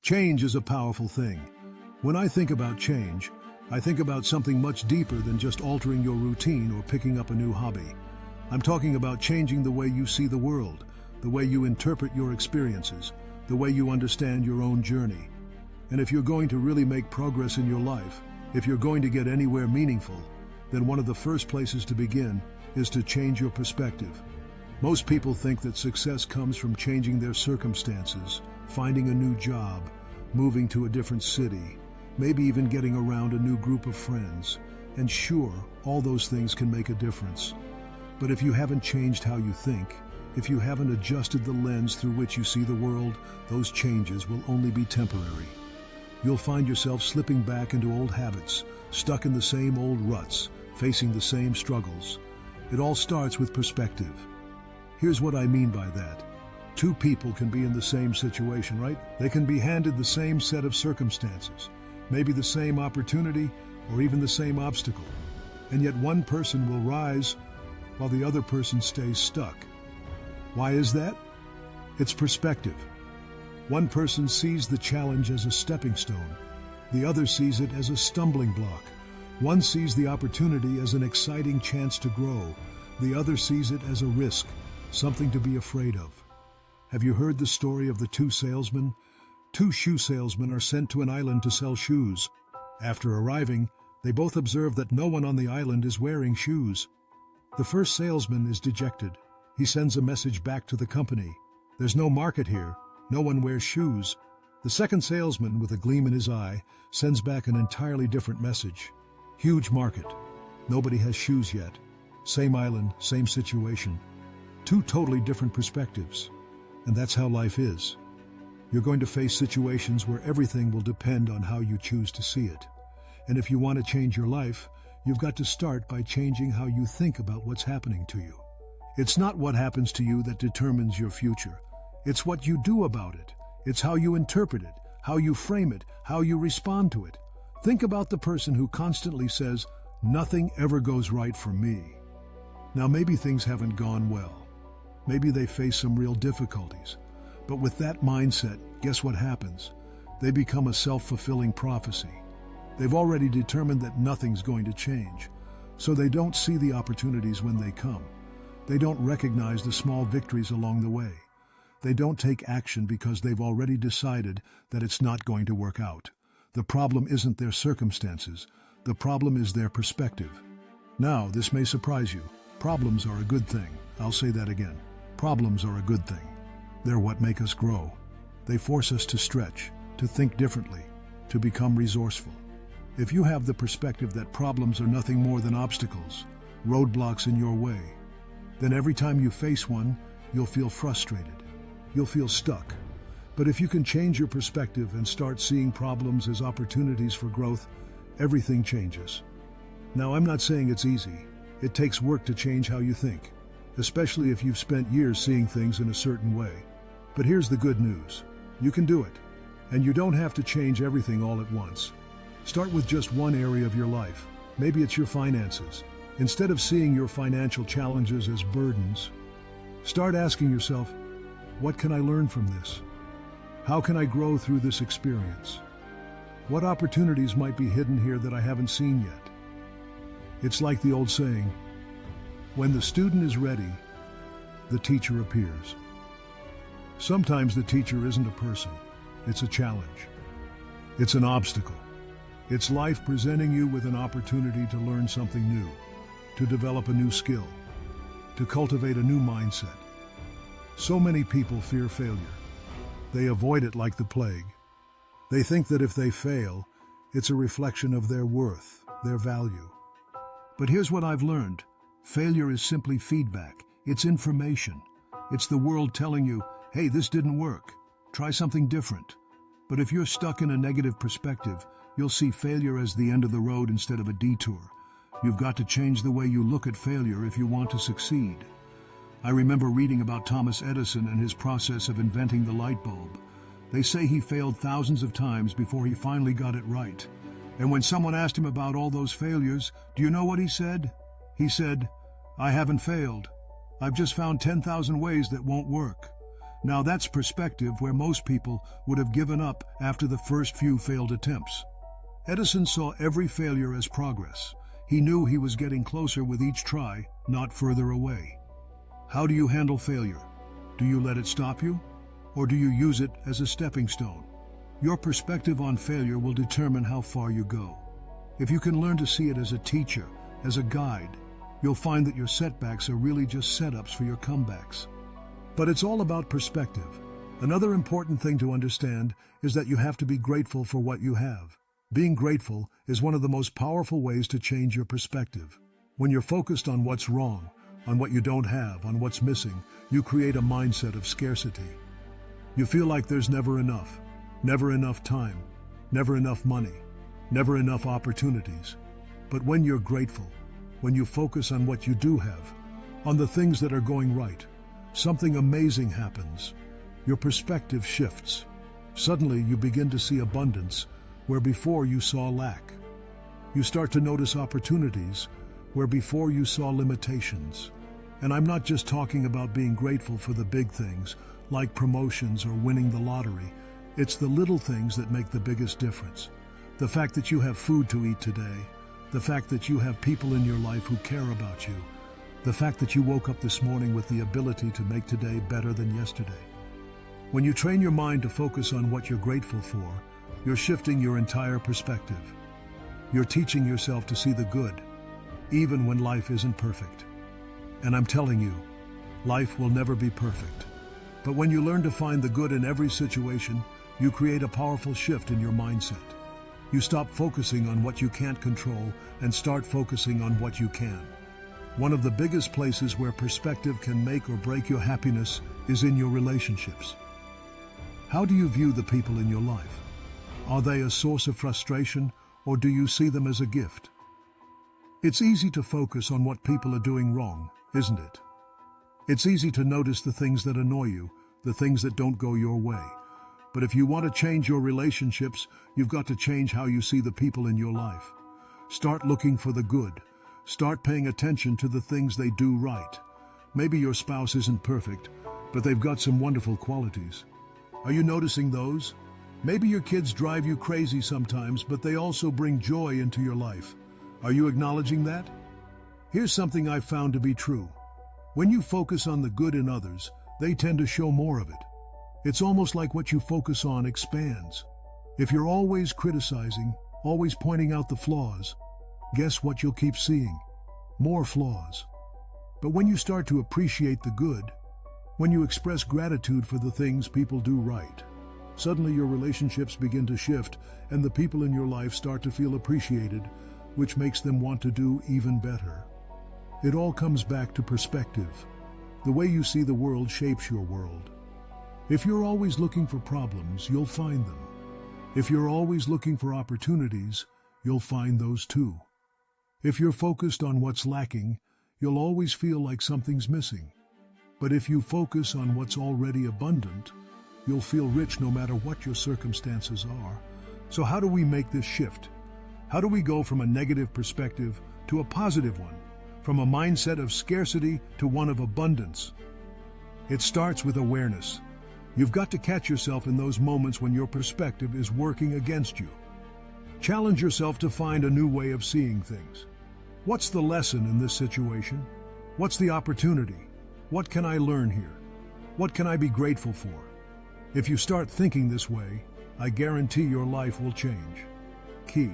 Change is a powerful thing. When I think about change, I think about something much deeper than just altering your routine or picking up a new hobby. I'm talking about changing the way you see the world, the way you interpret your experiences, the way you understand your own journey. And if you're going to really make progress in your life, if you're going to get anywhere meaningful, then one of the first places to begin is to change your perspective. Most people think that success comes from changing their circumstances, finding a new job, moving to a different city, maybe even getting around a new group of friends. And sure, all those things can make a difference. But if you haven't changed how you think, if you haven't adjusted the lens through which you see the world, those changes will only be temporary. You'll find yourself slipping back into old habits, stuck in the same old ruts, facing the same struggles. It all starts with perspective. Here's what I mean by that. Two people can be in the same situation, right? They can be handed the same set of circumstances, maybe the same opportunity, or even the same obstacle. And yet one person will rise while the other person stays stuck. Why is that? It's perspective. One person sees the challenge as a stepping stone. The other sees it as a stumbling block. One sees the opportunity as an exciting chance to grow. The other sees it as a risk, something to be afraid of. Have you heard the story of the two salesmen? Two shoe salesmen are sent to an island to sell shoes. After arriving, they both observe that no one on the island is wearing shoes. The first salesman is dejected. He sends a message back to the company. There's no market here. No one wears shoes. The second salesman, with a gleam in his eye, sends back an entirely different message. Huge market. Nobody has shoes yet. Same island, same situation. Two totally different perspectives. And that's how life is. You're going to face situations where everything will depend on how you choose to see it. And if you want to change your life, you've got to start by changing how you think about what's happening to you. It's not what happens to you that determines your future. It's what you do about it. It's how you interpret it, how you frame it, how you respond to it. Think about the person who constantly says, "Nothing ever goes right for me." Now maybe things haven't gone well. Maybe they face some real difficulties. But with that mindset, guess what happens? They become a self-fulfilling prophecy. They've already determined that nothing's going to change. So they don't see the opportunities when they come. They don't recognize the small victories along the way. They don't take action because they've already decided that it's not going to work out. The problem isn't their circumstances. The problem is their perspective. Now, this may surprise you. Problems are a good thing. I'll say that again. Problems are a good thing. They're what make us grow. They force us to stretch, to think differently, to become resourceful. If you have the perspective that problems are nothing more than obstacles, roadblocks in your way, then every time you face one, you'll feel frustrated. You'll feel stuck. But if you can change your perspective and start seeing problems as opportunities for growth, everything changes. Now, I'm not saying it's easy. It takes work to change how you think, especially if you've spent years seeing things in a certain way. But here's the good news. You can do it. And you don't have to change everything all at once. Start with just one area of your life. Maybe it's your finances. Instead of seeing your financial challenges as burdens, start asking yourself, what can I learn from this? How can I grow through this experience? What opportunities might be hidden here that I haven't seen yet? It's like the old saying, when the student is ready, the teacher appears. Sometimes the teacher isn't a person, it's a challenge. It's an obstacle. It's life presenting you with an opportunity to learn something new, to develop a new skill, to cultivate a new mindset. So many people fear failure. They avoid it like the plague. They think that if they fail, it's a reflection of their worth, their value. But here's what I've learned. Failure is simply feedback. It's information. It's the world telling you, hey, this didn't work. Try something different. But if you're stuck in a negative perspective, you'll see failure as the end of the road instead of a detour. You've got to change the way you look at failure if you want to succeed. I remember reading about Thomas Edison and his process of inventing the light bulb. They say he failed thousands of times before he finally got it right. And when someone asked him about all those failures, do you know what he said? He said, I haven't failed. I've just found 10,000 ways that won't work. Now that's perspective where most people would have given up after the first few failed attempts. Edison saw every failure as progress. He knew he was getting closer with each try, not further away. How do you handle failure? Do you let it stop you? Or do you use it as a stepping stone? Your perspective on failure will determine how far you go. If you can learn to see it as a teacher, as a guide, you'll find that your setbacks are really just setups for your comebacks. But it's all about perspective. Another important thing to understand is that you have to be grateful for what you have. Being grateful is one of the most powerful ways to change your perspective. When you're focused on what's wrong, on what you don't have, on what's missing, you create a mindset of scarcity. You feel like there's never enough time, never enough money, never enough opportunities. But when you're grateful, when you focus on what you do have, on the things that are going right, something amazing happens. Your perspective shifts. Suddenly you begin to see abundance where before you saw lack. You start to notice opportunities where before you saw limitations. And I'm not just talking about being grateful for the big things, like promotions or winning the lottery. It's the little things that make the biggest difference. The fact that you have food to eat today, the fact that you have people in your life who care about you, the fact that you woke up this morning with the ability to make today better than yesterday. When you train your mind to focus on what you're grateful for, you're shifting your entire perspective. You're teaching yourself to see the good, even when life isn't perfect. And I'm telling you, life will never be perfect. But when you learn to find the good in every situation, you create a powerful shift in your mindset. You stop focusing on what you can't control and start focusing on what you can. One of the biggest places where perspective can make or break your happiness is in your relationships. How do you view the people in your life? Are they a source of frustration, or do you see them as a gift? It's easy to focus on what people are doing wrong, isn't it? It's easy to notice the things that annoy you, the things that don't go your way. But if you want to change your relationships, you've got to change how you see the people in your life. Start looking for the good. Start paying attention to the things they do right. Maybe your spouse isn't perfect, but they've got some wonderful qualities. Are you noticing those? Maybe your kids drive you crazy sometimes, but they also bring joy into your life. Are you acknowledging that? Here's something I've found to be true. When you focus on the good in others, they tend to show more of it. It's almost like what you focus on expands. If you're always criticizing, always pointing out the flaws, guess what you'll keep seeing? More flaws. But when you start to appreciate the good, when you express gratitude for the things people do right, suddenly your relationships begin to shift and the people in your life start to feel appreciated, which makes them want to do even better. It all comes back to perspective. The way you see the world shapes your world. If you're always looking for problems, you'll find them. If you're always looking for opportunities, you'll find those too. If you're focused on what's lacking, you'll always feel like something's missing. But if you focus on what's already abundant, you'll feel rich no matter what your circumstances are. So how do we make this shift? How do we go from a negative perspective to a positive one? From a mindset of scarcity to one of abundance? It starts with awareness. You've got to catch yourself in those moments when your perspective is working against you. Challenge yourself to find a new way of seeing things. What's the lesson in this situation? What's the opportunity? What can I learn here? What can I be grateful for? If you start thinking this way, I guarantee your life will change. Key.